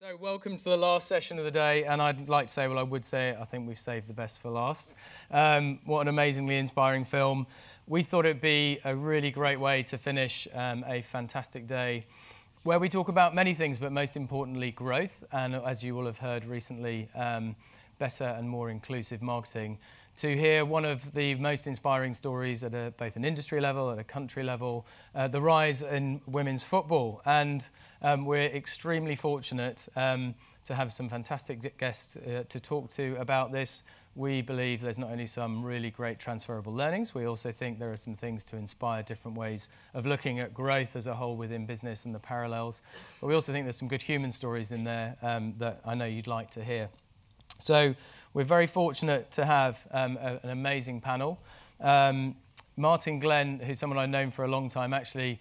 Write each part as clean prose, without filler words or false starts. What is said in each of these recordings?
So welcome to the last session of the day, and I'd like to say, well, I would say it, I think we've saved the best for last. What an amazingly inspiring film. We thought it'd be a really great way to finish a fantastic day where we talk about many things, but most importantly, growth, and as you will have heard recently, better and more inclusive marketing. To hear one of the most inspiring stories at both an industry level, at a country level, the rise in women's football. And we're extremely fortunate to have some fantastic guests to talk to about this. We believe there's not only some really great transferable learnings, we also think there are some things to inspire different ways of looking at growth as a whole within business and the parallels. But we also think there's some good human stories in there that I know you'd like to hear. So we're very fortunate to have an amazing panel. Martin Glenn, who's someone I've known for a long time, actually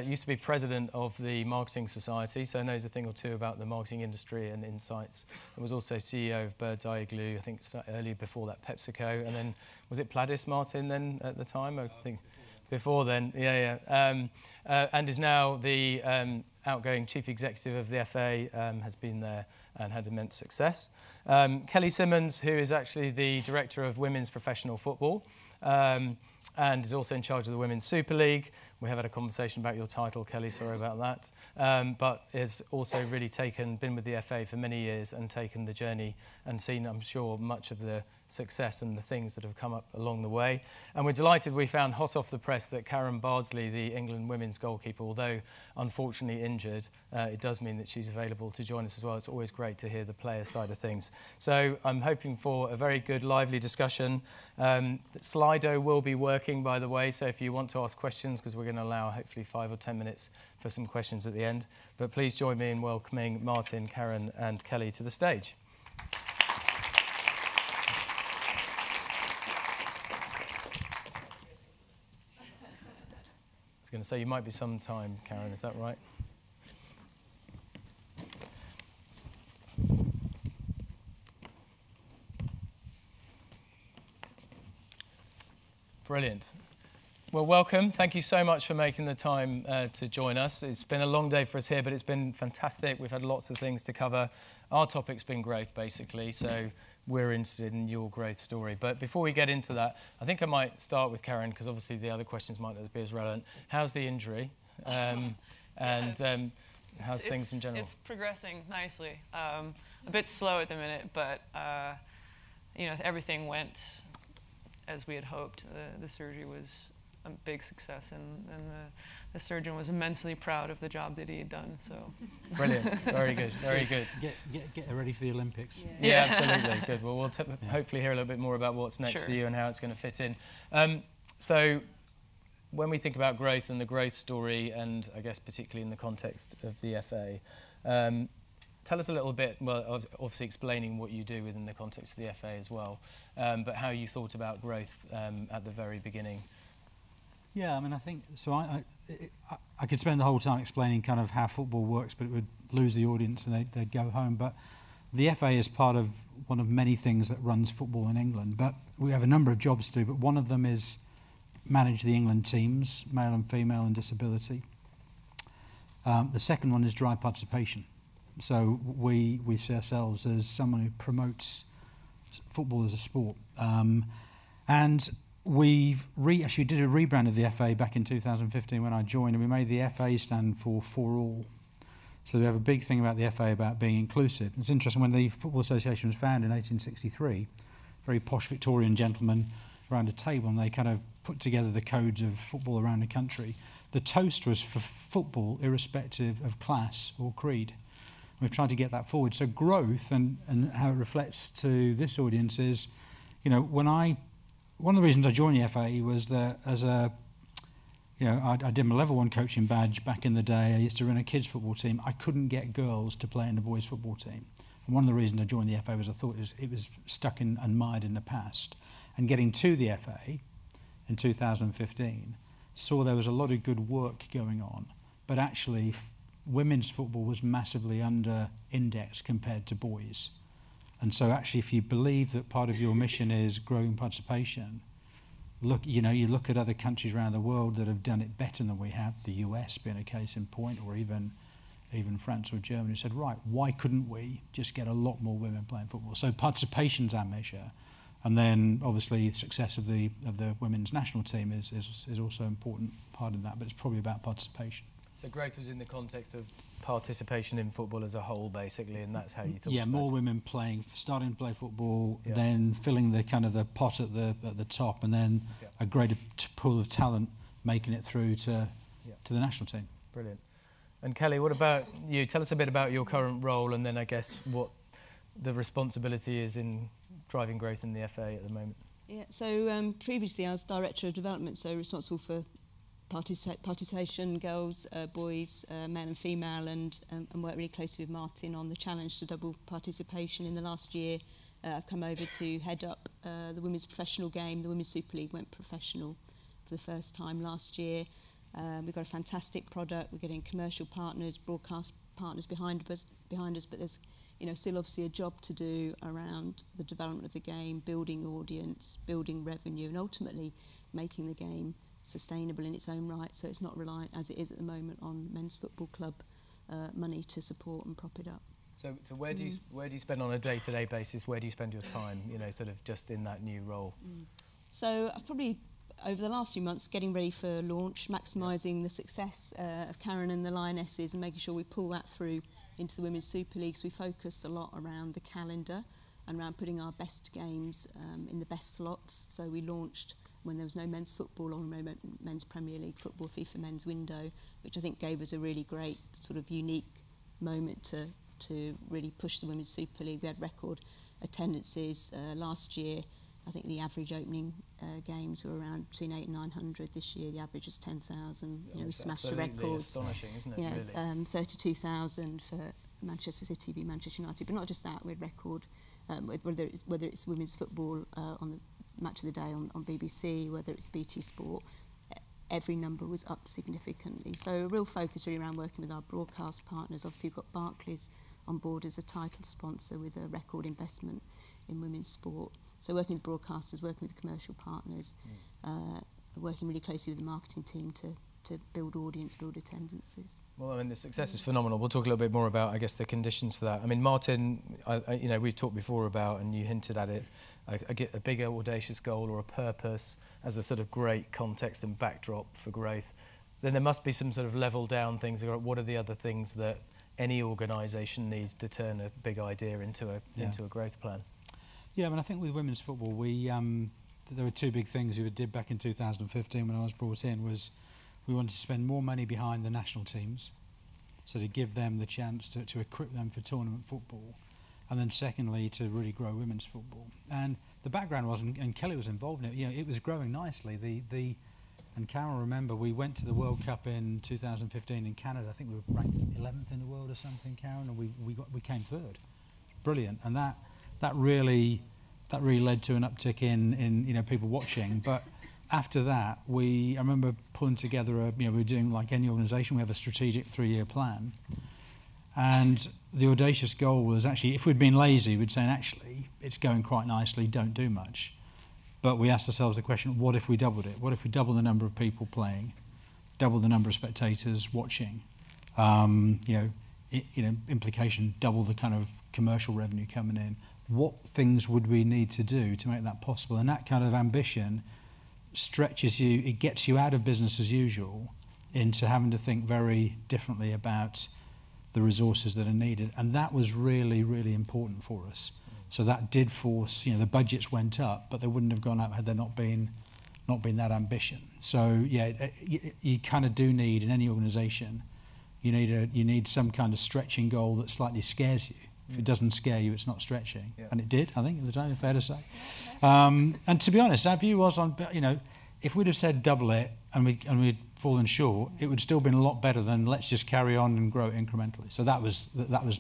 used to be president of the Marketing Society, so knows a thing or two about the marketing industry and insights. And was also CEO of Bird's Eye Glue, I think earlier before that PepsiCo, and then was it Pladis, Martin, then at the time? I think before then, yeah. And is now the outgoing chief executive of the FA, has been there and had immense success. Kelly Simmons, who is actually the director of Women's Professional Football, and is also in charge of the Women's Super League. We have had a conversation about your title, Kelly, sorry about that. But has also really been with the FA for many years and taken the journey and seen, I'm sure, much of the success and the things that have come up along the way. And we're delighted we found hot off the press that Karen Bardsley, the England women's goalkeeper, although unfortunately injured, it does mean that she's available to join us as well. It's always great to hear the player side of things. So I'm hoping for a very good, lively discussion. Slido will be working, by the way, so if you want to ask questions, because we're going to allow hopefully 5 or 10 minutes for some questions at the end. But please join me in welcoming Martin, Karen and Kelly to the stage. I was going to say, you might be some time, Karen, is that right? Brilliant. Well, welcome. Thank you so much for making the time to join us. It's been a long day for us here, but it's been fantastic. We've had lots of things to cover. Our topic's been growth, basically, so we're interested in your growth story. But before we get into that, I think I might start with Karen, because obviously the other questions might not be as relevant. How's the injury? How's things in general? It's progressing nicely. A bit slow at the minute, but you know, everything went as we had hoped. The surgery was a big success, and the surgeon was immensely proud of the job that he had done. So brilliant, very good, very good. Get ready for the Olympics. Yeah, absolutely, good. Well, we'll hopefully hear a little bit more about what's next for you and how it's going to fit in. So when we think about growth and the growth story, and I guess particularly in the context of the FA, tell us a little bit, well, obviously explaining what you do within the context of the FA as well, but how you thought about growth at the very beginning. Yeah, I mean, I think, so I could spend the whole time explaining kind of how football works, but it would lose the audience and they'd go home. But the FA is part of one of many things that runs football in England. But we have a number of jobs to do, but one of them is manage the England teams, male and female and disability. The second one is drive participation. So we see ourselves as someone who promotes football as a sport. And we actually did a rebrand of the FA back in 2015 when I joined, and we made the FA stand for all. So we have a big thing about the FA about being inclusive. It's interesting, when the Football Association was founded in 1863, very posh Victorian gentlemen around a table, and they kind of put together the codes of football around the country. The toast was for football, irrespective of class or creed. We've tried to get that forward. So growth and how it reflects to this audience is, you know, one of the reasons I joined the FA was that as a, you know, I did my level 1 coaching badge back in the day. I used to run a kids football team. I couldn't get girls to play in the boys football team. And one of the reasons I joined the FA was I thought it was stuck and mired in the past. And getting to the FA in 2015, saw there was a lot of good work going on, but actually women's football was massively under-indexed compared to boys. And so actually, if you believe that part of your mission is growing participation, you look at other countries around the world that have done it better than we have, the US being a case in point, or even even France or Germany, said, right, why couldn't we just get a lot more women playing football? So participation's our measure. And then, obviously, the success of the women's national team is also an important part of that, but it's probably about participation. So growth was in the context of participation in football as a whole, basically, and that's how you thought. Yeah, more women starting to play football, yeah. then filling the kind of the pot at the top, and then yeah. a greater pool of talent making it through to the national team. Brilliant. And Kelly, what about you? Tell us a bit about your current role, and then I guess what the responsibility is in driving growth in the FA at the moment. Yeah, so previously I was Director of Development, so responsible for participation, girls, boys, male and female, and worked really closely with Martin on the challenge to double participation. In the last year, I've come over to head up the women's professional game. The Women's Super League went professional for the first time last year. We've got a fantastic product. We're getting commercial partners, broadcast partners behind us, but there's still obviously a job to do around the development of the game, building audience, building revenue, and ultimately making the game sustainable in its own right, so it's not reliant, as it is at the moment, on men's football club money to support and prop it up. So where do you spend on a day-to-day basis? Where do you spend your time? Sort of just in that new role. So I've probably over the last few months getting ready for launch, maximising the success of Karen and the Lionesses, and making sure we pull that through into the Women's Super League. So we focused a lot around the calendar and around putting our best games in the best slots. So we launched when there was no men's football or no men's Premier League football, FIFA Men's Window, which I think gave us a really great sort of unique moment to really push the Women's Super League. We had record attendances last year. I think the average opening games were around between 800 and 900. This year the average was 10,000. We smashed the records. Astonishing, isn't it? Really? 32,000 for Manchester City v Manchester United. But not just that, we had record whether it's women's football on the Match of the Day on BBC, whether it's BT Sport, every number was up significantly. So a real focus really around working with our broadcast partners. Obviously we've got Barclays on board as a title sponsor with a record investment in women's sport. So working with broadcasters, working with commercial partners, working really closely with the marketing team to build audience, build attendances. Well, I mean, the success is phenomenal. We'll talk a little bit more about, I guess, the conditions for that. I mean, Martin, we've talked before about, and you hinted at it, a bigger, audacious goal or a purpose as a sort of great context and backdrop for growth. Then there must be some sort of level down things. What are the other things that any organisation needs to turn a big idea into a growth plan? Yeah, I mean, I think with women's football, there were two big things we did back in 2015 when I was brought in. Was we wanted to spend more money behind the national teams, so to give them the chance to equip them for tournament football, and then secondly to really grow women's football. And the background was, and Kelly was involved in it. It was growing nicely. And Karen, remember, we went to the World Cup in 2015 in Canada. I think we were ranked 11th in the world or something, Karen, and we came third. Brilliant, and that really led to an uptick in people watching. But after that, I remember pulling together we were doing, like any organisation, we have a strategic 3-year plan. And the audacious goal was actually, if we'd been lazy, we'd say, actually, it's going quite nicely, don't do much. But we asked ourselves the question, what if we doubled it? What if we doubled the number of people playing, double the number of spectators watching? Implication, double the kind of commercial revenue coming in. What things would we need to do to make that possible? And that kind of ambition stretches you, it gets you out of business as usual into having to think very differently about the resources that are needed. And that was really, really important for us. So that did force, the budgets went up, but they wouldn't have gone up had there not been that ambition. So yeah, you kind of do need, in any organisation, you need some kind of stretching goal that slightly scares you. If it doesn't scare you, it's not stretching. Yeah. And it did, I think, at the time, fair to say. And to be honest, our view was on, if we'd have said double it and we'd fallen short, it would still been a lot better than let's just carry on and grow it incrementally. So that was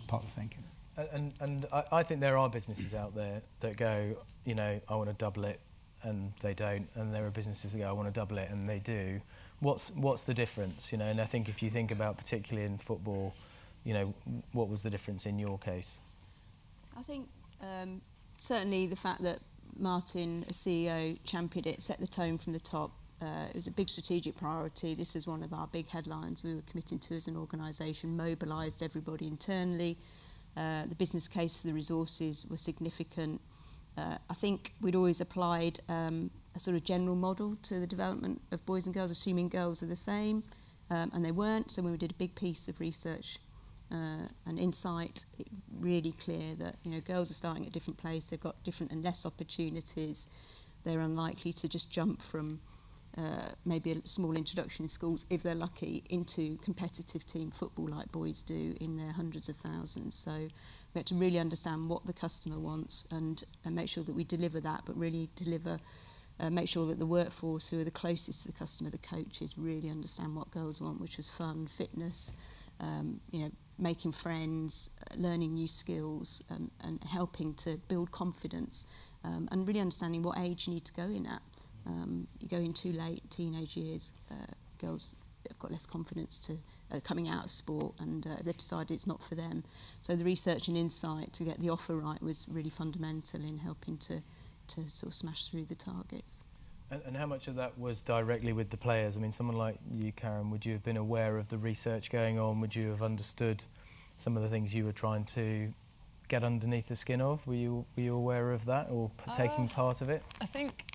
part of the thinking. And I think there are businesses out there that go, I want to double it, and they don't. And there are businesses that go, I want to double it, and they do. What's the difference? And I think if you think about, particularly in football, what was the difference in your case? I think certainly the fact that Martin, as CEO, championed it, set the tone from the top, It was a big strategic priority. This is one of our big headlines we were committing to as an organisation, mobilised everybody internally. The business case for the resources was significant. I think we'd always applied a sort of general model to the development of boys and girls, assuming girls are the same, and they weren't. So when we did a big piece of research and insight, it really clear that, you know, girls are starting at a different place, they've got different and less opportunities, they're unlikely to just jump from maybe a small introduction in schools, if they're lucky, into competitive team football like boys do in their hundreds of thousands. So we have to really understand what the customer wants and make sure that we deliver that, but really deliver, make sure that the workforce who are the closest to the customer, the coaches, really understand what girls want, which was fun, fitness, you know, making friends, learning new skills, and helping to build confidence, and really understanding what age you need to go in at. You go in too late, teenage years, girls have got less confidence to coming out of sport, and they've decided it's not for them. So the research and insight to get the offer right was really fundamental in helping to sort of smash through the targets. And how much of that was directly with the players? I mean, someone like you, Karen, would you have been aware of the research going on? Would you have understood some of the things you were trying to get underneath the skin of? Were you aware of that or taking part of it? I think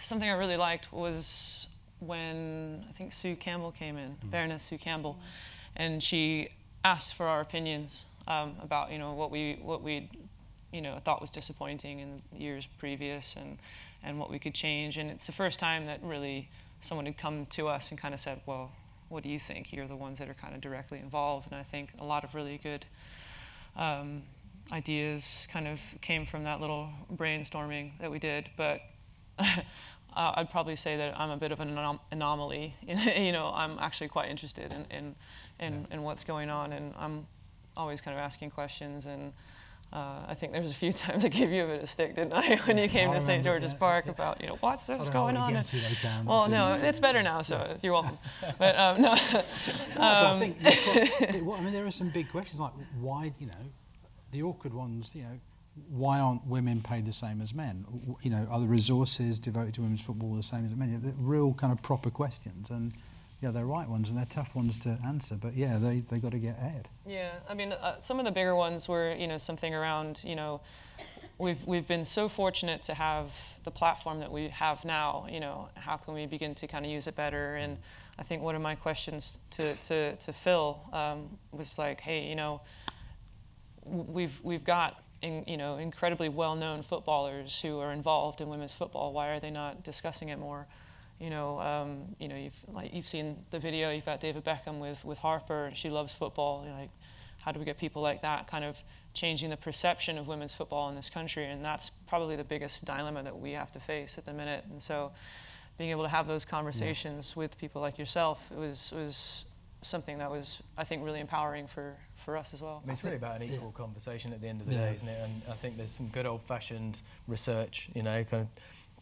something I really liked was when I think Sue Campbell came in, Baroness Sue Campbell, and she asked for our opinions about, you know, what we you know, thought was disappointing in the years previous, and what we could change. And it's the first time that really someone had come to us and kind of said, well, what do you think? You're the ones that are kind of directly involved. And I think a lot of really good ideas kind of came from that little brainstorming that we did. But I'd probably say that I'm a bit of an anomaly. You know, I'm actually quite interested in what's going on, and I'm always kind of asking questions. And I think there's a few times I gave you a bit of stick, didn't I, when you came to St. George's Park about, you know, what's going on? Well, no, it's better now, so you're welcome. But no. But I think I mean, there are some big questions like why, you know, the awkward ones, you know. Why aren't women paid the same as men? You know, are the resources devoted to women's football the same as men? They're real kind of proper questions, and yeah, they're right ones and they're tough ones to answer. But yeah, they got to get ahead. Yeah, I mean, some of the bigger ones were, you know, something around, you know, we've been so fortunate to have the platform that we have now. You know, how can we begin to kind of use it better? And I think one of my questions to Phil was like, hey, you know, we've got you know, incredibly well-known footballers who are involved in women's football. Why are they not discussing it more? You know, you've seen the video. You've got David Beckham with Harper, and she loves football. You know, like, how do we get people like that kind of changing the perception of women's football in this country? And that's probably the biggest dilemma that we have to face at the minute. And so, being able to have those conversations with people like yourself, it was something that was, I think, really empowering for us as well. I mean, it's really about an equal conversation at the end of the day, isn't it? And I think there's some good old-fashioned research, you know, kind of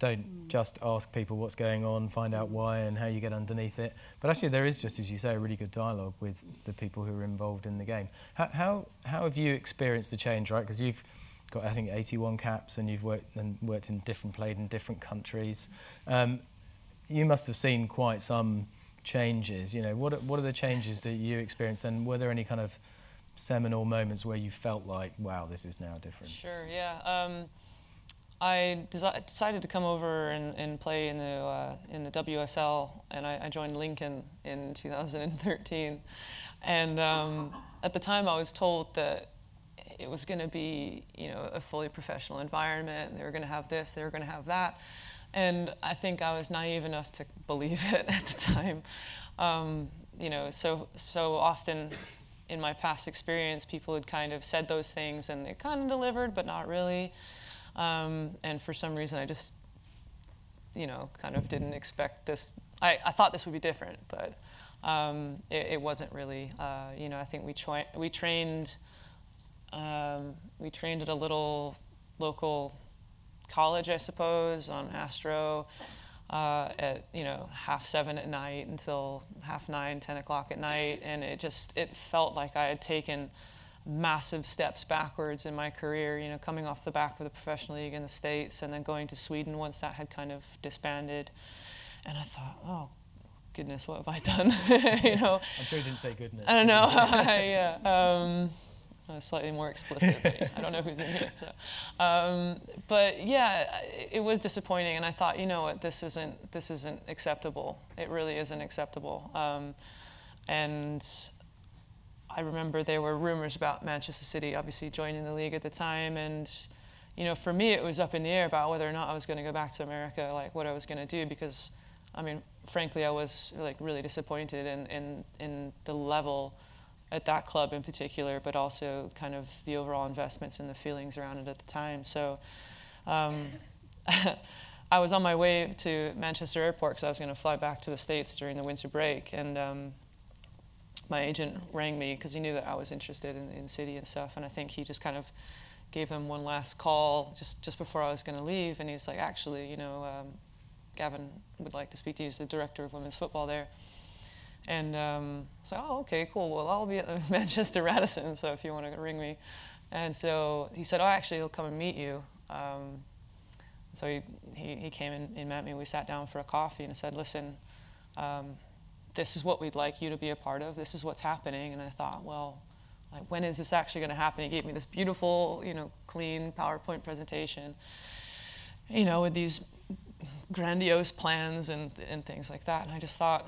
don't just ask people what's going on, find out why and how you get underneath it. But actually there is, just as you say, a really good dialogue with the people who are involved in the game. How have you experienced the change, right? Because you've got, I think, 81 caps and you've played in different countries. You must have seen quite some changes, you know. What are the changes that you experienced, and were there any kind of seminal moments where you felt like, wow, this is now different? Sure, yeah. I decided to come over and play in the WSL, and I joined Lincoln in 2013. And at the time, I was told that it was going to be, you know, a fully professional environment. They were going to have this, they were going to have that. And I think I was naive enough to believe it at the time. You know, so often in my past experience, people had kind of said those things and they kind of delivered, but not really. And for some reason, I just, you know, kind of didn't expect this. I thought this would be different, but it wasn't really. You know, I think we trained at a little local college, I suppose, on Astro at, you know, 7:30 at night until 9:30, 10 o'clock at night, and it felt like I had taken massive steps backwards in my career, you know, coming off the back of the professional league in the States and then going to Sweden once that had kind of disbanded. And I thought, oh, goodness, what have I done? You know, I'm sure you didn't say goodness. I don't know. Yeah, slightly more explicit. But I don't know who's in here. So. But yeah, it was disappointing, and I thought, you know what, this isn't acceptable. It really isn't acceptable. And I remember there were rumors about Manchester City obviously joining the league at the time, and you know, for me it was up in the air about whether or not I was going to go back to America, like what I was going to do, because I mean, frankly, I was like really disappointed in the level at that club in particular, but also kind of the overall investments and the feelings around it at the time. So I was on my way to Manchester Airport because I was going to fly back to the States during the winter break, and my agent rang me because he knew that I was interested in City and stuff, and I think he just kind of gave him one last call just before I was going to leave, and he's like, actually, you know, Gavin would like to speak to you. He's the director of women's football there. And so, oh, okay, cool. Well, I'll be at the Manchester Radisson, so if you want to ring me. And so he said, oh, actually, he'll come and meet you. So he came and met me. We sat down for a coffee and said, listen, this is what we'd like you to be a part of. This is what's happening. And I thought, well, like, when is this actually going to happen? He gave me this beautiful, you know, clean PowerPoint presentation, you know, with these grandiose plans and things like that. And I just thought,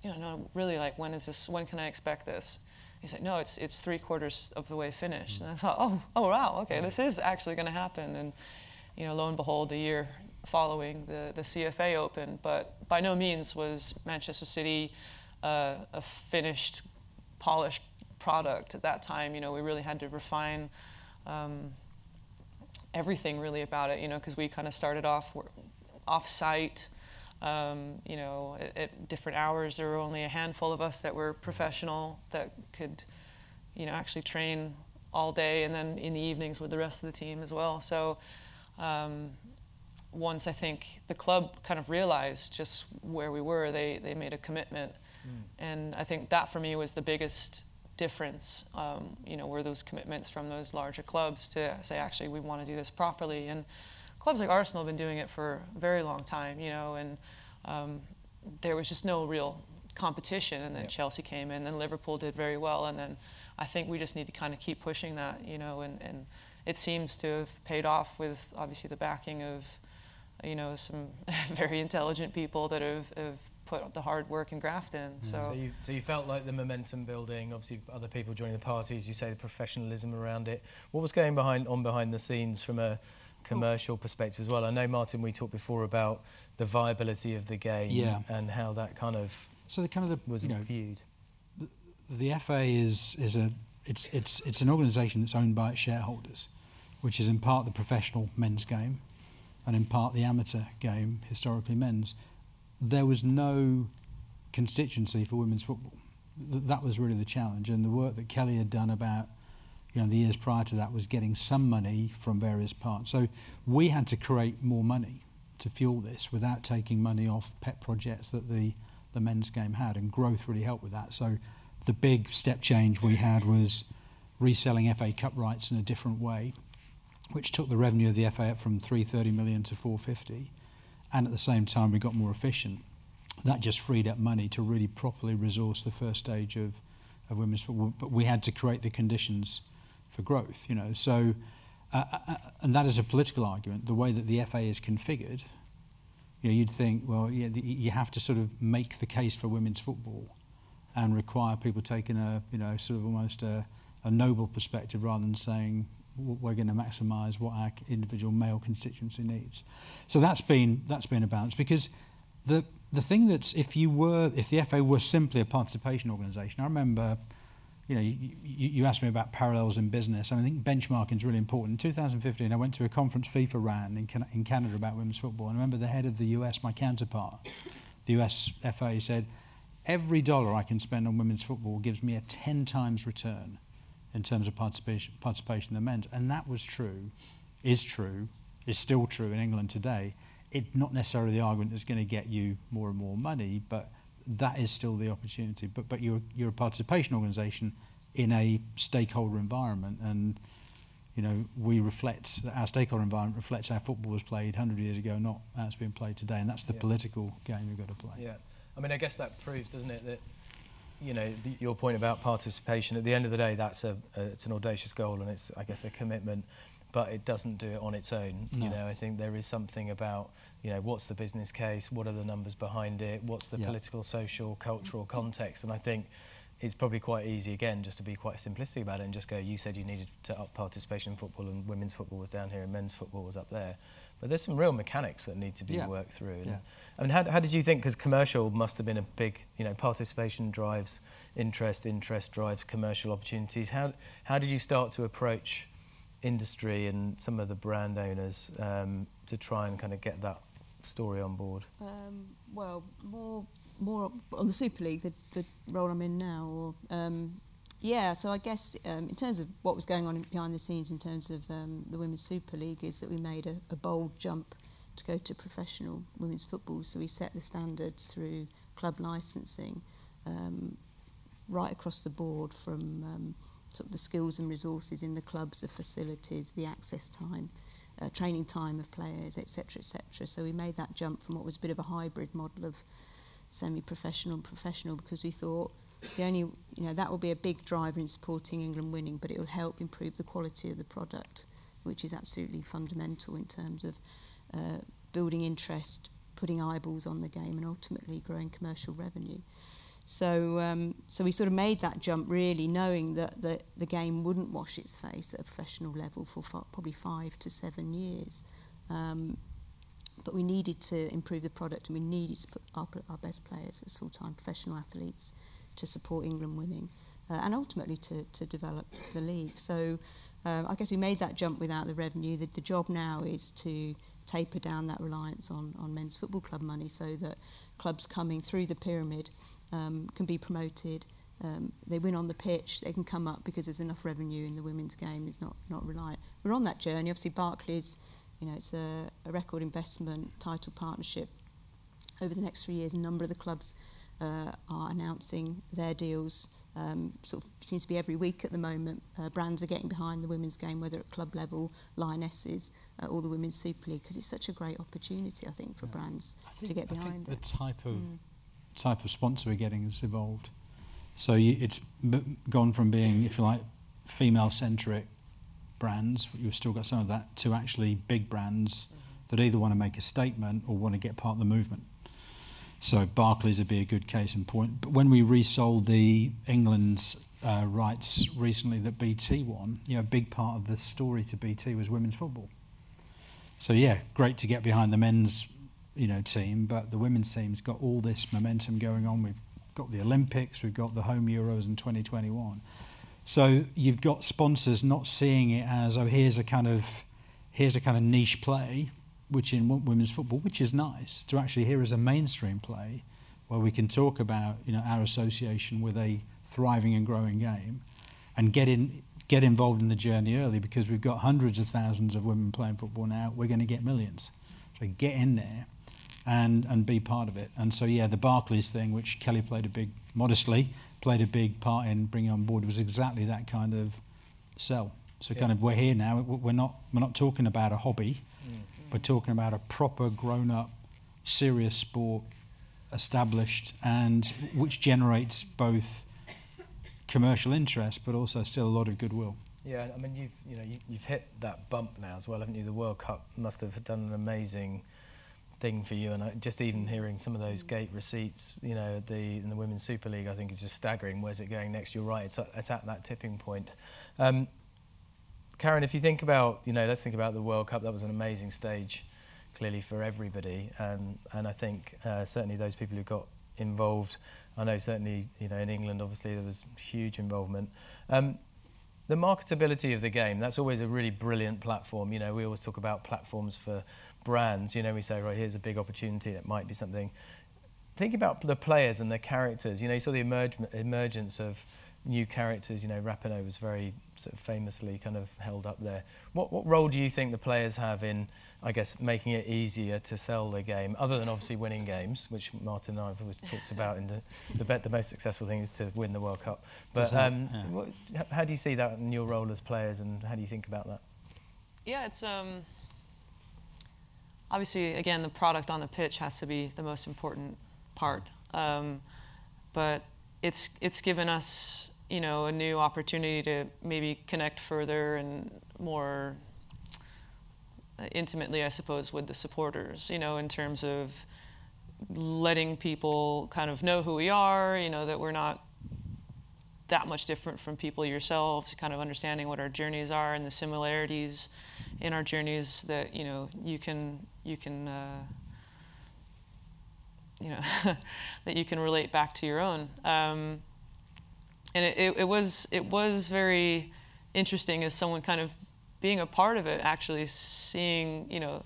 you know, no, really, like, when can I expect this? He said, no, it's 3/4 of the way finished. And I thought, oh wow, okay, this is actually going to happen. And, you know, lo and behold, the year following the CFA Open, but by no means was Manchester City a finished, polished product at that time. You know, we really had to refine everything really about it, you know, because we kind of started off-site. You know, at different hours, there were only a handful of us that were professional that could, you know, actually train all day, and then in the evenings with the rest of the team as well. So once I think the club kind of realized just where we were, they made a commitment. And I think that for me was the biggest difference, you know, were those commitments from those larger clubs to say, actually, we want to do this properly. And clubs like Arsenal have been doing it for a very long time, you know, and there was just no real competition. And then Chelsea came in, and Liverpool did very well. And then I think we just need to kind of keep pushing that, you know, and it seems to have paid off with obviously the backing of, you know, some very intelligent people that have put the hard work and graft in. So you felt like the momentum building, obviously other people joining the party, as you say, the professionalism around it. What was going on behind the scenes from a commercial perspective as well? I know, Martin, we talked before about the viability of the game and how that kind of was viewed. The FA it's an organisation that's owned by its shareholders, which is in part the professional men's game and in part the amateur game, historically men's. There was no constituency for women's football. That was really the challenge, and the work that Kelly had done about, you know, the years prior to that was getting some money from various parts. So we had to create more money to fuel this without taking money off pet projects that the men's game had, and growth really helped with that. So the big step change we had was reselling FA Cup rights in a different way, which took the revenue of the FA up from 330 million to 450, and at the same time we got more efficient. That just freed up money to really properly resource the first stage of women's football, but we had to create the conditions for growth, you know. So, and that is a political argument. The way that the FA is configured, you know, you'd think, well, yeah, you have to sort of make the case for women's football and require people taking a, you know, sort of almost a noble perspective rather than saying we're going to maximise what our individual male constituency needs. So that's been a balance, because the thing that's, if the FA were simply a participation organisation, I remember, you know, you asked me about parallels in business. I think benchmarking is really important. In 2015, I went to a conference FIFA ran in Canada about women's football, and I remember the head of the US, my counterpart, the US FA, said, every dollar I can spend on women's football gives me a 10 times return in terms of participation in the men's. And that was true, is still true in England today. It's not necessarily the argument that's going to get you more and more money, but that is still the opportunity. But you're a participation organisation in a stakeholder environment, and you know, we reflect, our stakeholder environment reflects how football was played 100 years ago, not how it's being played today, and that's the political game we've got to play. Yeah, I mean, I guess that proves, doesn't it, that, you know, your point about participation, at the end of the day, that's it's an audacious goal, and it's, I guess, a commitment, but it doesn't do it on its own. No. You know, I think there is something about, you know, what's the business case, what are the numbers behind it, what's the political, social, cultural context, and I think it's probably quite easy, again, just to be quite simplistic about it and just go, you said you needed to up participation in football and women's football was down here and men's football was up there. But there's some real mechanics that need to be worked through. And, I mean, how did you think, because commercial must have been a big, you know, participation drives interest drives commercial opportunities. How did you start to approach industry and some of the brand owners to try and kind of get that story on board? Well, more on the Super League, the role I'm in now. Yeah, so I guess in terms of what was going on behind the scenes in terms of the Women's Super League is that we made a bold jump to go to professional women's football. So we set the standards through club licensing right across the board, from sort of the skills and resources in the clubs, the facilities, the access time, training time of players, etc., etc. So we made that jump from what was a bit of a hybrid model of semi-professional and professional, because we thought that will be a big driver in supporting England winning, but it will help improve the quality of the product, which is absolutely fundamental in terms of building interest, putting eyeballs on the game, and ultimately growing commercial revenue. So we sort of made that jump really knowing that the game wouldn't wash its face at a professional level for probably 5 to 7 years. But we needed to improve the product, and we needed to put our best players as full-time professional athletes to support England winning, and ultimately to develop the league. So I guess we made that jump without the revenue. The job now is to taper down that reliance on men's football club money, so that clubs coming through the pyramid can be promoted. They win on the pitch, they can come up because there's enough revenue in the women's game. It's not reliant. We're on that journey. Obviously, Barclays, you know, it's a record investment title partnership. Over the next 3 years, a number of the clubs are announcing their deals. Sort of seems to be every week at the moment. Brands are getting behind the women's game, whether at club level, Lionesses, or the Women's Super League, because it's such a great opportunity, I think, for brands to get behind it. The type of sponsor we're getting has evolved. So it's gone from being, if you like, female-centric brands, you've still got some of that, to actually big brands that either want to make a statement or want to get part of the movement. So Barclays would be a good case in point. But when we resold the England's rights recently that BT won, you know, a big part of the story to BT was women's football. So yeah, great to get behind the men's, you know, team, but the women's team's got all this momentum going on. We've got the Olympics, we've got the home Euros in 2021. So you've got sponsors not seeing it as, oh, here's a kind of niche play, which in women's football, which is nice, to actually hear as a mainstream play where we can talk about, you know, our association with a thriving and growing game, and get involved in the journey early, because we've got hundreds of thousands of women playing football now. We're going to get millions. So get in there and be part of it. And so, yeah, the Barclays thing, which Kelly modestly played a big part in bringing on board, was exactly that kind of sell. So kind of, we're here now. We're not talking about a hobby. We're talking about a proper, grown-up, serious sport, established, and which generates both commercial interest, but also still a lot of goodwill. Yeah, I mean, you've hit that bump now as well, haven't you? The World Cup must have done an amazing thing for you, and just even hearing some of those gate receipts, you know, in the Women's Super League, I think is just staggering. Where's it going next? You're right, it's at that tipping point. Karen, if you think about, you know, let's think about the World Cup. That was an amazing stage, clearly, for everybody. And I think certainly those people who got involved, I know certainly, you know, in England, obviously, there was huge involvement. The marketability of the game, that's always a really brilliant platform. You know, we always talk about platforms for brands. You know, we say, right, here's a big opportunity. It might be something. Think about the players and their characters. You know, you saw the emergence of new characters. You know, Rapinoe was very sort of famously kind of held up there. What role do you think the players have in, I guess, making it easier to sell the game, other than obviously winning games, which Martin and I have always talked about, and the most successful thing is to win the World Cup. But how do you see that in your role as players, and how do you think about that? Yeah, it's obviously, again, the product on the pitch has to be the most important part. But it's given us, you know, a new opportunity to maybe connect further and more intimately, I suppose, with the supporters, you know, in terms of letting people kind of know who we are, you know, that we're not that much different from people yourselves, kind of understanding what our journeys are and the similarities in our journeys that, you know, you can that you can relate back to your own. And it was very interesting as someone kind of being a part of it, actually seeing, you know,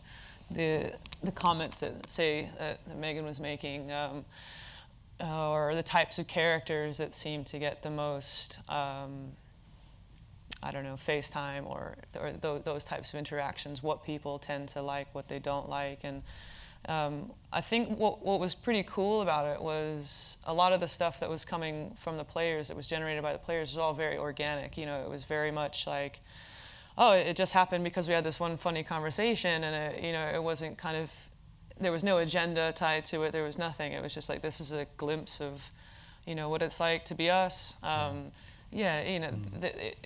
the comments that, say, that Megan was making, or the types of characters that seem to get the most, I don't know, FaceTime or those types of interactions, what people tend to like, what they don't like. And I think what was pretty cool about it was a lot of the stuff that was coming from the players, that was generated by the players, was all very organic. You know, it was very much like, oh, it just happened because we had this one funny conversation, and it, you know, it wasn't kind of, there was no agenda tied to it. There was nothing. It was just like, this is a glimpse of, you know, what it's like to be us. Yeah, you know,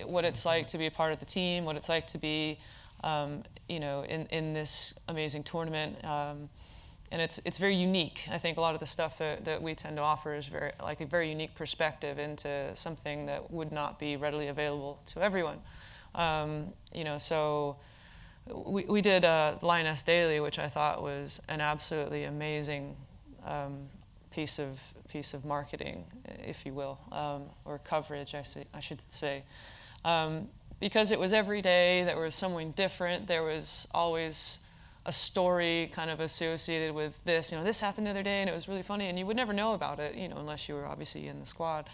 what it's like to be a part of the team, what it's like to be, you know, in this amazing tournament. And it's very unique. I think a lot of the stuff that we tend to offer is very, like, a very unique perspective into something that would not be readily available to everyone. You know, so we did Lioness Daily, which I thought was an absolutely amazing piece of marketing, if you will, or coverage, I should say, because it was every day. There was someone different. There was always a story kind of associated with this. You know, this happened the other day, and it was really funny, and you would never know about it, you know, unless you were obviously in the squad.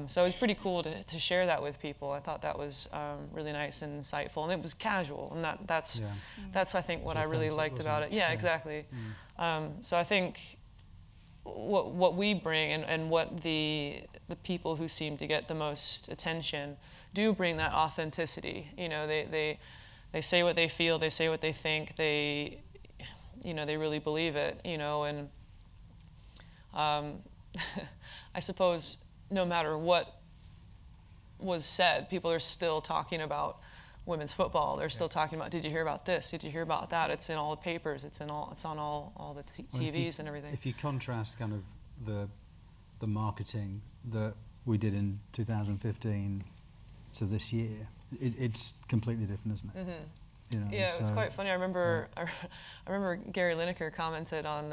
So it was pretty cool to share that with people. I thought that was really nice and insightful, and it was casual, and that's I think what I really liked about it. Yeah, exactly. So I think what we bring and what the people who seem to get the most attention do bring that authenticity. You know, they say what they feel, they say what they think, they, you know, they really believe it. You know, and I suppose, no matter what was said, people are still talking about women's football. They're still talking about, did you hear about this? Did you hear about that? It's in all the papers. It's on all the TVs and everything. If you contrast kind of the marketing that we did in 2015 to this year, it's completely different, isn't it? Mm-hmm. You know, yeah, it was quite funny. I remember Gary Lineker commented on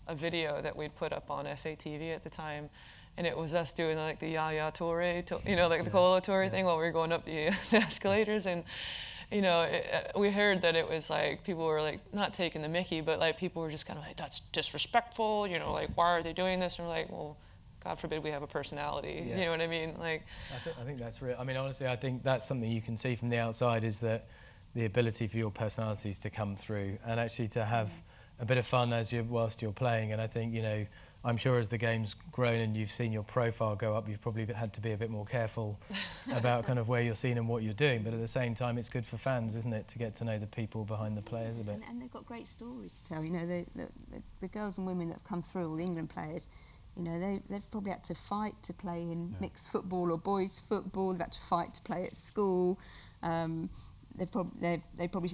a video that we'd put up on FATV at the time. And it was us doing like the Yaya Toure, you know, like the Colo Toure thing while we were going up the escalators. And, you know, we heard that it was like, people were like, not taking the mickey, but like people were just kind of like, that's disrespectful, you know, like, why are they doing this? And we're like, well, God forbid we have a personality. Yeah. You know what I mean? Like, I think that's real. I mean, honestly, I think that's something you can see from the outside, is that the ability for your personalities to come through and actually to have a bit of fun whilst you're playing. And I think, you know, I'm sure as the game's grown and you've seen your profile go up, you've probably had to be a bit more careful about kind of where you're seen and what you're doing. But at the same time, it's good for fans, isn't it, to get to know the people behind the players a bit. And they've got great stories to tell. You know, the girls and women that have come through, all the England players, you know, they've probably had to fight to play in mixed football or boys football. They've had to fight to play at school. They probably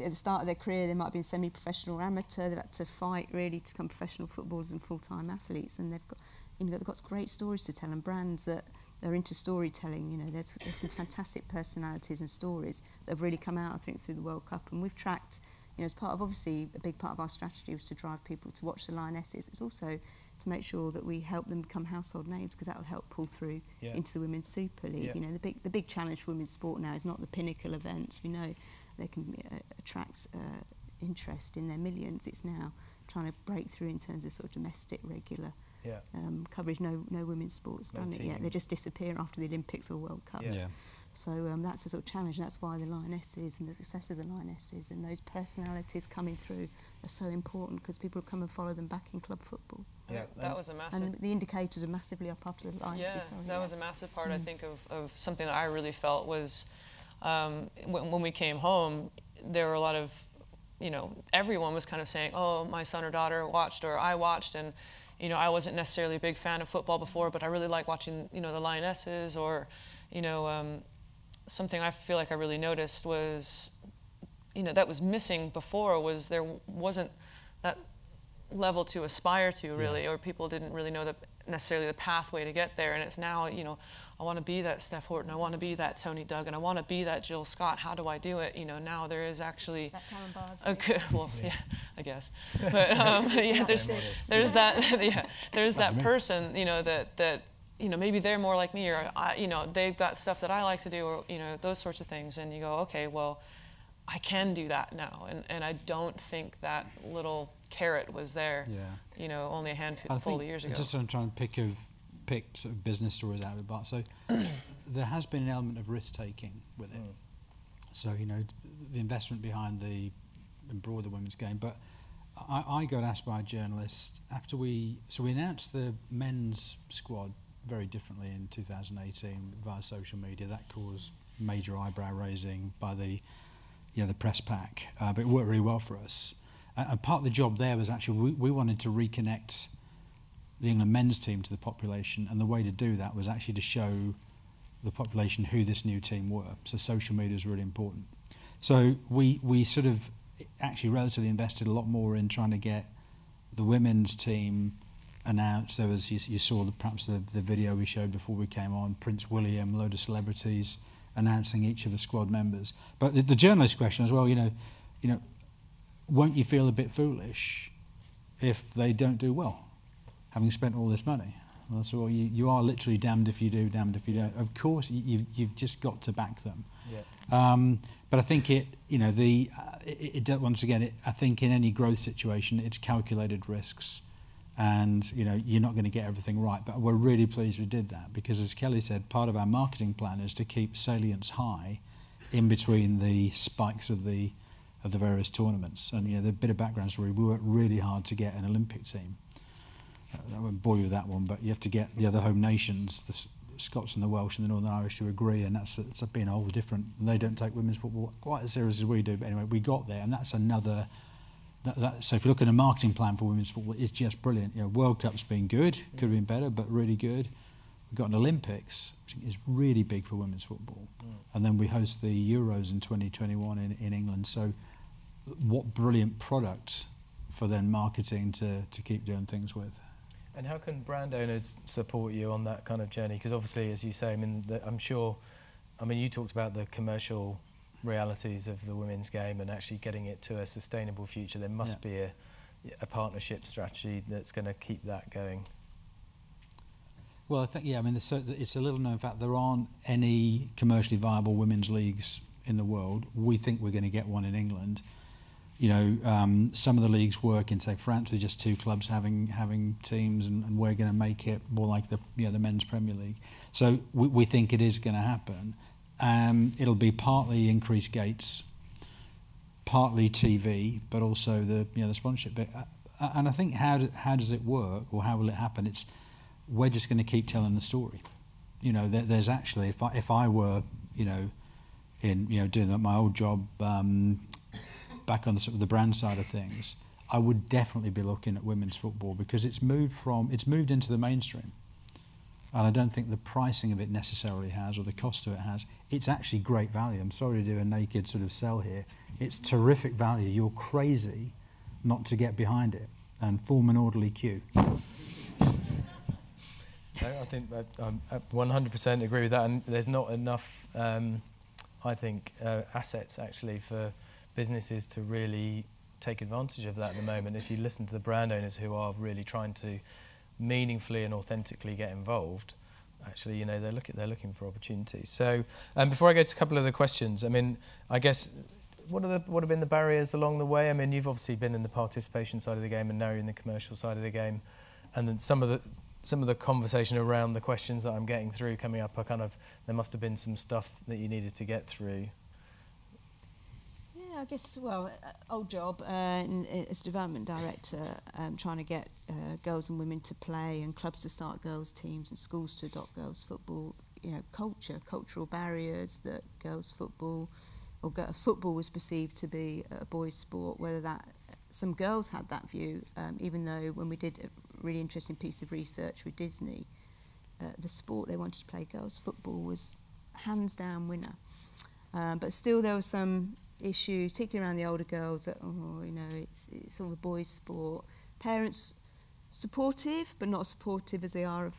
at the start of their career, they might have been semi-professional or amateur. They've had to fight really to become professional footballers and full-time athletes. And they've got, you know, they've got great stories to tell, and brands that are into storytelling. You know, there's some fantastic personalities and stories that have really come out, I think, through the World Cup. And we've tracked, you know, as part of, obviously, a big part of our strategy was to drive people to watch the Lionesses. It's also to make sure that we help them become household names, because that will help pull through into the Women's Super League. You know, the big challenge for women's sport now is not the pinnacle events. We know they can attract interest in their millions. It's now trying to break through in terms of sort of domestic, regular coverage. No women's sports done it yet. They just disappear after the Olympics or World Cups. So that's a sort of challenge. That's why the Lionesses and the success of the Lionesses and those personalities coming through are so important, because people come and follow them back in club football. Yeah, that was a massive... And the indicators are massively up after the Lionesses. Yeah, that was a massive part, I think, of something that I really felt was... when we came home, there were a lot of, you know, everyone was kind of saying, oh, my son or daughter watched, or I watched, and, you know, I wasn't necessarily a big fan of football before, but I really like watching, you know, the Lionesses, or, you know, something I feel like I really noticed was, you know, that was missing before, was there wasn't that level to aspire to, really, or people didn't really know necessarily the pathway to get there. And it's now, you know, I want to be that Steph Horton, I want to be that Tony Duggan, I want to be that Jill Scott. How do I do it? You know, now there is actually That Karen Bards. okay, well, yeah, I guess. But yeah, there's that, yeah, there's that person, you know, that you know, maybe they're more like me, or you know, they've got stuff that I like to do, or, you know, those sorts of things. And you go, okay, well, I can do that now. And I don't think that little carrot was there, you know, only a handful of years ago. Just I'm trying to pick sort of business stories out of it, but so there has been an element of risk taking with it. So, you know, the investment behind the broader women's game. But I got asked by a journalist after we announced the men's squad very differently in 2018 via social media. That caused major eyebrow raising by the press pack, but it worked really well for us. And part of the job there was actually we wanted to reconnect the England men's team to the population, and the way to do that was actually to show the population who this new team were. So social media is really important. So we sort of actually relatively invested a lot more in trying to get the women's team announced. There was, you saw perhaps the video we showed before we came on, Prince William, a load of celebrities announcing each of the squad members. But the journalist question as well, you know, won't you feel a bit foolish if they don't do well, having spent all this money? Well, so you are literally damned if you do, damned if you don't. Of course, you've just got to back them. Yeah. But I think once again, I think in any growth situation, it's calculated risks. And, you know, you're not going to get everything right. But we're really pleased we did that, because, as Kelly said, part of our marketing plan is to keep salience high in between the spikes of the various tournaments. And, you know, the bit of background story, we worked really hard to get an Olympic team. I won't bore you with that one, but you have to get the other home nations, the Scots and the Welsh and the Northern Irish, to agree, and that's been a whole different. And they don't take women's football quite as seriously as we do, but anyway, we got there, and that's another. So if you look at a marketing plan for women's football, it's just brilliant. You know, World Cup's been good, could have been better, but really good. We've got an Olympics, which is really big for women's football, and then we host the Euros in 2021 in England. So, what brilliant product for then marketing to keep doing things with. And how can brand owners support you on that kind of journey? Because obviously, as you say, I mean, I'm sure, I mean, you talked about the commercial realities of the women's game and actually getting it to a sustainable future. There must be a partnership strategy that's going to keep that going. Well, I think, I mean, it's a little known fact, there aren't any commercially viable women's leagues in the world. We think we're going to get one in England. You know, some of the leagues work in, say, France with just 2 clubs having teams, and we're going to make it more like the men's Premier League. So we think it is going to happen. It'll be partly increased gates, partly TV, but also the sponsorship bit. And I think how does it work, or how will it happen? We're just going to keep telling the story. You know, there's actually, if I were, you know, doing my old job. Back on the sort of the brand side of things, I would definitely be looking at women's football, because it's moved into the mainstream, and I don't think the pricing of it necessarily has, or the cost of it has. It's actually great value. I'm sorry to do a naked sort of sell here. It's terrific value. You're crazy not to get behind it and form an orderly queue. I think I 100% agree with that, and there's not enough, I think, assets actually for businesses to really take advantage of that at the moment. If you listen to the brand owners who are really trying to meaningfully and authentically get involved, actually, you know, they're looking for opportunities. So, before I go to a couple of the questions, I mean, I guess, what have been the barriers along the way? I mean, you've obviously been in the participation side of the game, and now you're in the commercial side of the game, and then some of the conversation around the questions that I'm getting through coming up are kind of, there must have been some stuff that you needed to get through. I guess, well, old job as development director, trying to get girls and women to play, and clubs to start girls' teams, and schools to adopt girls' football. You know, cultural barriers that girls' football football was perceived to be a boys' sport, whether that some girls had that view, even though when we did a really interesting piece of research with Disney, the sport they wanted to play, girls' football, was hands down winner. But still there was some issue, particularly around the older girls, that, it's all a boys' sport. Parents supportive, but not supportive as they are of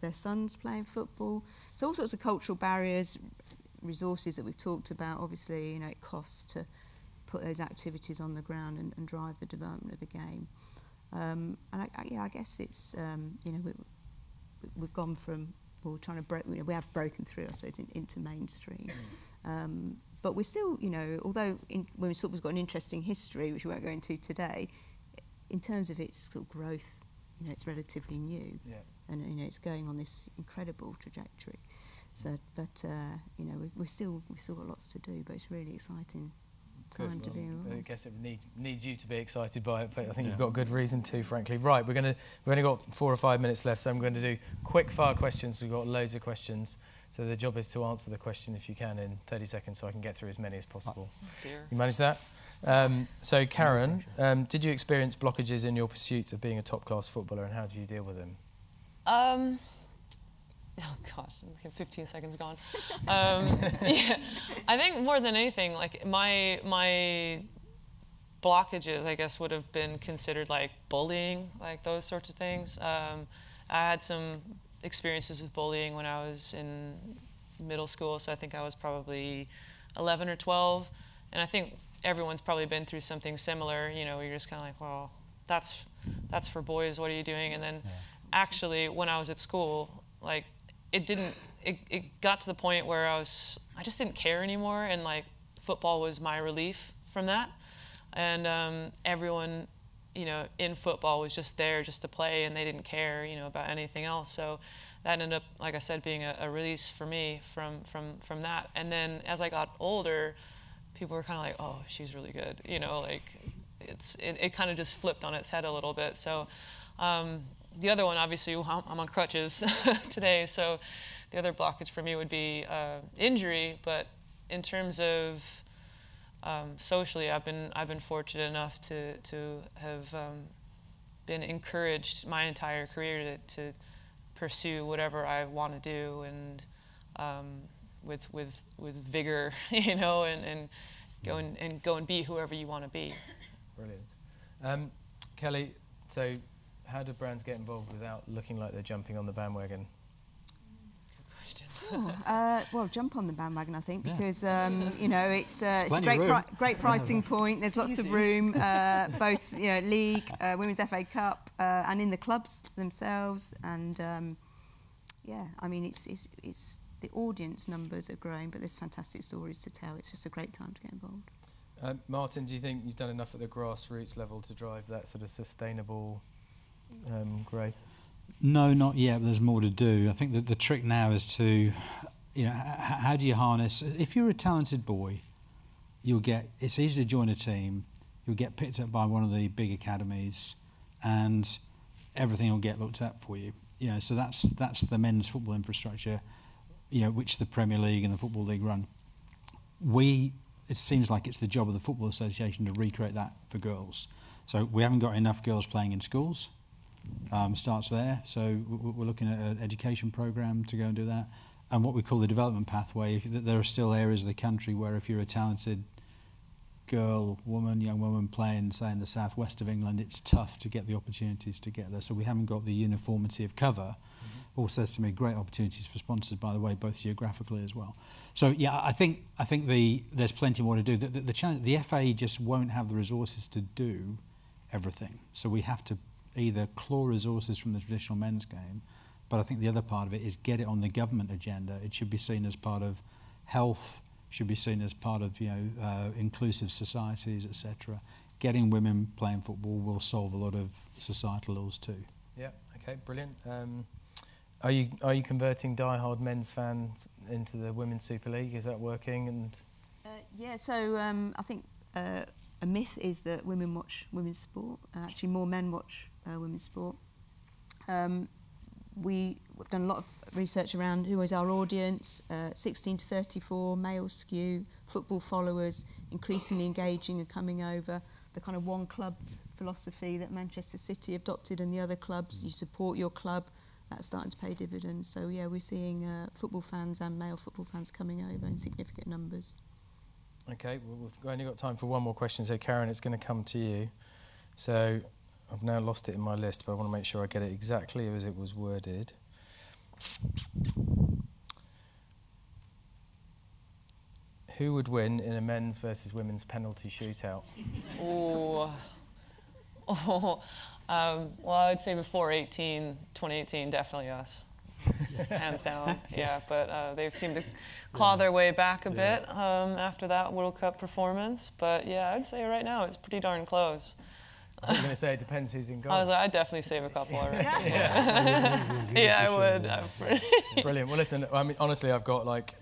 their sons playing football. So all sorts of cultural barriers, resources that we've talked about. Obviously, it costs to put those activities on the ground and drive the development of the game. And I guess it's, we've gone from, trying to we have broken through, I suppose, into mainstream. But we're still, although women's football's got an interesting history, which we won't go into today, in terms of its sort of growth, it's relatively new. Yeah. And, it's going on this incredible trajectory. So, but, we've still got lots to do, but it's really exciting time to be involved. I guess it needs you to be excited by it, but I think you've got good reason to, frankly. Right, we've only got 4 or 5 minutes left, so I'm going to do quick fire questions. We've got loads of questions. So the job is to answer the question, if you can, in 30 seconds, so I can get through as many as possible. You manage that? So Karen, did you experience blockages in your pursuit of being a top-class footballer, and how do you deal with them? Oh gosh, 15 seconds gone. Yeah, I think more than anything, like my blockages, I guess, would have been considered like bullying, like those sorts of things. I had some experiences with bullying when I was in middle school, so I think I was probably 11 or 12, and I think everyone's probably been through something similar. Where you're just kind of like, well, that's for boys. What are you doing? And then, actually, when I was at school, like, it got to the point where I just didn't care anymore, and like football was my relief from that, and everyone in football was just there just to play, and they didn't care about anything else. So that ended up, like I said, being a release for me from that. And then as I got older, people were kind of like, oh, she's really good, like it kind of just flipped on its head a little bit. So the other one, obviously, I'm on crutches today, so the other blockage for me would be injury. But in terms of socially, I've been fortunate enough to have been encouraged my entire career to pursue whatever I want to do, and with vigor, and go and be whoever you want to be. Brilliant, Kelly. So, how do brands get involved without looking like they're jumping on the bandwagon? Well, jump on the bandwagon, I think, because it's a great pricing point. There's lots of room, both league, Women's FA Cup, and in the clubs themselves. And I mean, it's the audience numbers are growing, but there's fantastic stories to tell. It's just a great time to get involved. Martin, do you think you've done enough at the grassroots level to drive that sort of sustainable growth? No, not yet, but there's more to do. I think that the trick now is to, how do you harness... If you're a talented boy, it's easy to join a team, you'll get picked up by one of the big academies, and everything will get looked at for you. So that's the men's football infrastructure, which the Premier League and the Football League run. It seems like it's the job of the Football Association to recreate that for girls. So we haven't got enough girls playing in schools. Starts there. So we're looking at an education programme to go and do that. And what we call the development pathway. There are still areas of the country where if you're a talented young woman playing, say, in the southwest of England, it's tough to get the opportunities to get there. So we haven't got the uniformity of cover. Also, to me, great opportunities for sponsors, by the way, both geographically as well. So yeah, I think there's plenty more to do. The challenge, the FA just won't have the resources to do everything. So we have to either claw resources from the traditional men's game, but I think the other part of it is get it on the government agenda. It should be seen as part of health, should be seen as part of inclusive societies, etc. Getting women playing football will solve a lot of societal ills too. Yeah. Okay. Brilliant. Are you converting die-hard men's fans into the Women's Super League? Is that working? And so I think a myth is that women watch women's sport. Actually, more men watch women's sport. We've done a lot of research around who is our audience. 16 to 34, male skew, football followers increasingly engaging and coming over. The kind of one club philosophy that Manchester City adopted and the other clubs, you support your club, that's starting to pay dividends. So yeah, we're seeing football fans and male football fans coming over in significant numbers. Okay, well, we've only got time for one more question, so Karen, it's going to come to you. So I've now lost it in my list, but I want to make sure I get it exactly as it was worded. Who would win in a men's versus women's penalty shootout? Ooh. Well, I would say before 2018, definitely us. Hands down, yeah. But they've seemed to claw their way back a bit after that World Cup performance. But yeah, I'd say right now it's pretty darn close. I was going to say it depends who's in goal. I'd definitely save a couple already. Yeah, I would. Brilliant. Well, listen, I mean, honestly, I've got like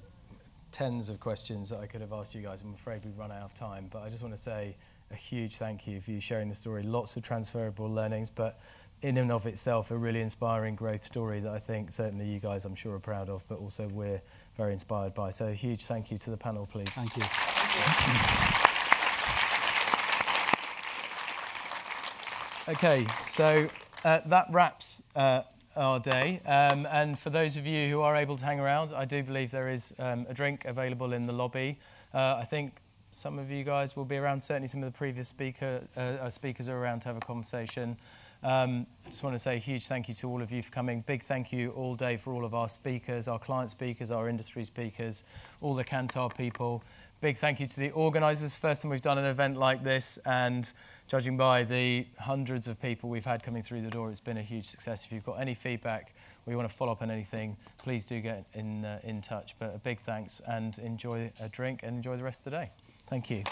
tens of questions that I could have asked you guys. I'm afraid we've run out of time, but I just want to say a huge thank you for you sharing the story. Lots of transferable learnings, but in and of itself, a really inspiring growth story that I think certainly you guys, I'm sure, are proud of, but also we're very inspired by. So a huge thank you to the panel, please. Thank you. Okay, so that wraps our day. And for those of you who are able to hang around, I do believe there is a drink available in the lobby. I think some of you guys will be around. Certainly some of the previous speakers are around to have a conversation. I just want to say a huge thank you to all of you for coming. Big thank you all day for all of our speakers, our client speakers, our industry speakers, all the Kantar people. Big thank you to the organisers. First time we've done an event like this, and judging by the hundreds of people we've had coming through the door, it's been a huge success. If you've got any feedback or you want to follow up on anything, please do get in touch. But a big thanks, and enjoy a drink and enjoy the rest of the day. Thank you.